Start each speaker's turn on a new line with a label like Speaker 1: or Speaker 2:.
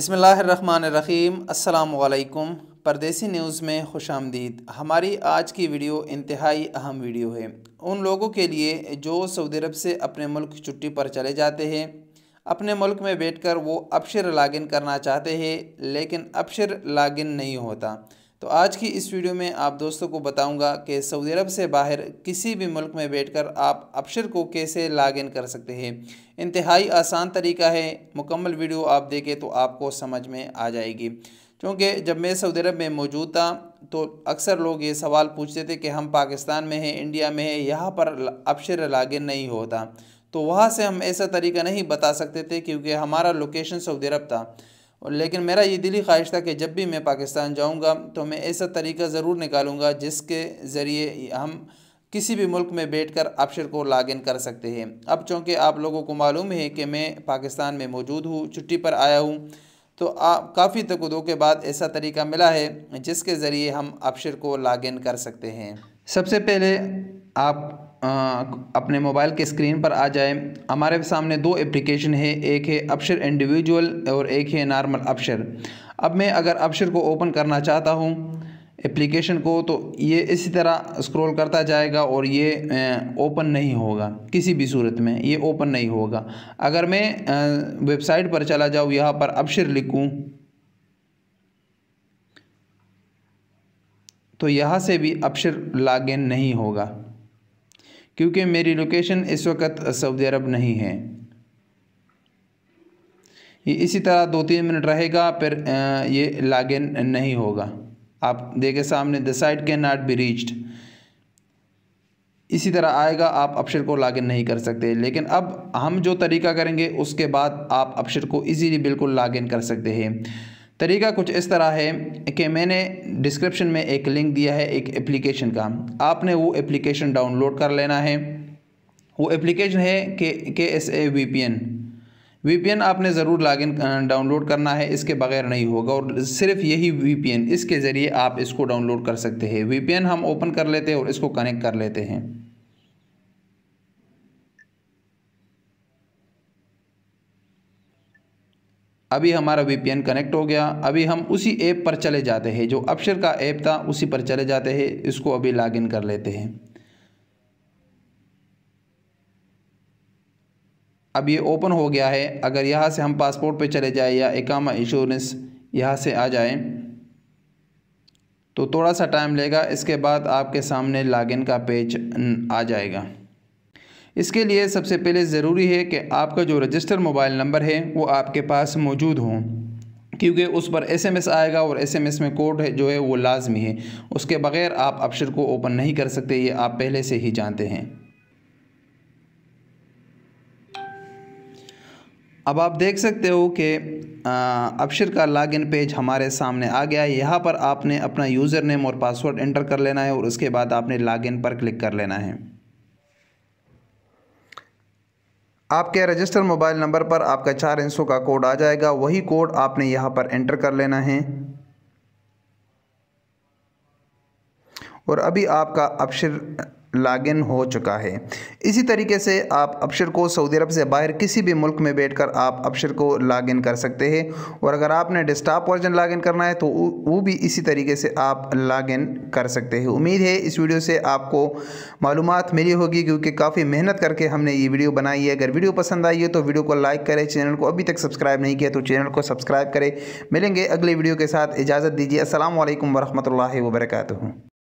Speaker 1: बिस्मिल्लाहिर्रहमानिर्रहीम। अस्सलामुअलैकुम। परदेसी न्यूज़ में खुशामदीद। हमारी आज की वीडियो इंतहाई अहम वीडियो है उन लोगों के लिए जो सऊदी अरब से अपने मुल्क छुट्टी पर चले जाते हैं। अपने मुल्क में बैठकर वो अबशर लॉगिन करना चाहते हैं लेकिन अबशर लॉगिन नहीं होता। तो आज की इस वीडियो में आप दोस्तों को बताऊंगा कि सऊदी अरब से बाहर किसी भी मुल्क में बैठकर आप अबशर को कैसे लॉगिन कर सकते हैं। इंतहाई आसान तरीका है। मुकम्मल वीडियो आप देखें तो आपको समझ में आ जाएगी। क्योंकि जब मैं सऊदी अरब में मौजूद था तो अक्सर लोग ये सवाल पूछते थे कि हम पाकिस्तान में हैं, इंडिया में हैं, यहाँ पर अबशर लॉगिन नहीं होता। तो वहाँ से हम ऐसा तरीका नहीं बता सकते थे क्योंकि हमारा लोकेशन सऊदी अरब था। लेकिन मेरा ये दिली ख्वाहिश था कि जब भी मैं पाकिस्तान जाऊंगा तो मैं ऐसा तरीका ज़रूर निकालूंगा जिसके ज़रिए हम किसी भी मुल्क में बैठकर अबशर को लॉगिन कर सकते हैं। अब चूँकि आप लोगों को मालूम है कि मैं पाकिस्तान में मौजूद हूँ, छुट्टी पर आया हूँ, तो काफ़ी तकदों के बाद ऐसा तरीका मिला है जिसके ज़रिए हम अबशर को लॉगिन कर सकते हैं। सबसे पहले आप अपने मोबाइल के स्क्रीन पर आ जाए। हमारे सामने दो एप्लीकेशन है, एक है अबशर इंडिविजुअल और एक है नॉर्मल अबशर। अब मैं अगर अबशर को ओपन करना चाहता हूँ एप्लीकेशन को, तो ये इसी तरह स्क्रॉल करता जाएगा और ये ओपन नहीं होगा, किसी भी सूरत में ये ओपन नहीं होगा। अगर मैं वेबसाइट पर चला जाऊँ, यहाँ पर अबशर लिखूँ तो यहाँ से भी अबशर लॉगिन नहीं होगा क्योंकि मेरी लोकेशन इस वक्त सऊदी अरब नहीं है। ये इसी तरह 2-3 मिनट रहेगा, फिर ये लॉगिन नहीं होगा। आप देखें सामने the site can not be reached, इसी तरह आएगा, आप अबशर को लॉगिन नहीं कर सकते। लेकिन अब हम जो तरीका करेंगे उसके बाद आप अबशर को इजीली बिल्कुल लॉगिन कर सकते हैं। तरीका कुछ इस तरह है कि मैंने डिस्क्रिप्शन में एक लिंक दिया है एक एप्लीकेशन का। आपने वो एप्लीकेशन डाउनलोड कर लेना है। वो एप्लीकेशन है KSA VPN आपने ज़रूर लॉगिन डाउनलोड करना है, इसके बगैर नहीं होगा। और सिर्फ यही VPN, इसके ज़रिए आप इसको डाउनलोड कर सकते हैं। VPN हम ओपन कर लेते हैं और इसको कनेक्ट कर लेते हैं। अभी हमारा VPN कनेक्ट हो गया। अभी हम उसी ऐप पर चले जाते हैं जो अबशर का ऐप था, उसी पर चले जाते हैं। इसको अभी लॉगिन कर लेते हैं। अब ये ओपन हो गया है। अगर यहाँ से हम पासपोर्ट पे चले जाए या इकामा इंश्योरेंस यहाँ से आ जाए तो थोड़ा सा टाइम लेगा, इसके बाद आपके सामने लॉगिन का पेज आ जाएगा। इसके लिए सबसे पहले ज़रूरी है कि आपका जो रजिस्टर मोबाइल नंबर है वो आपके पास मौजूद हो, क्योंकि उस पर SMS आएगा और SMS में कोड है जो है वो लाजमी है। उसके बग़ैर आप अबशर को ओपन नहीं कर सकते, ये आप पहले से ही जानते हैं। अब आप देख सकते हो कि अबशर का लॉगिन पेज हमारे सामने आ गया है। यहाँ पर आपने अपना यूज़र नेम और पासवर्ड एंटर कर लेना है और उसके बाद आपने लॉगिन पर क्लिक कर लेना है। आपके रजिस्टर मोबाइल नंबर पर आपका 4 अंकों का कोड आ जाएगा, वही कोड आपने यहाँ पर एंटर कर लेना है और अभी आपका अबशर लॉगिन हो चुका है। इसी तरीके से आप अबशर को सऊदी अरब से बाहर किसी भी मुल्क में बैठकर आप अबशर को लॉगिन कर सकते हैं। और अगर आपने डेस्कटॉप वर्जन लॉगिन करना है तो वो भी इसी तरीके से आप लॉगिन कर सकते हैं। उम्मीद है इस वीडियो से आपको मालूमात मिली होगी, क्योंकि काफ़ी मेहनत करके हमने ये वीडियो बनाई है। अगर वीडियो पसंद आई है तो वीडियो को लाइक करें, चैनल को अभी तक सब्सक्राइब नहीं किया तो चैनल को सब्सक्राइब करें। मिलेंगे अगले वीडियो के साथ, इजाज़त दीजिए। अस्सलाम वालेकुम वरहमतुल्लाहि वबरकातुहू।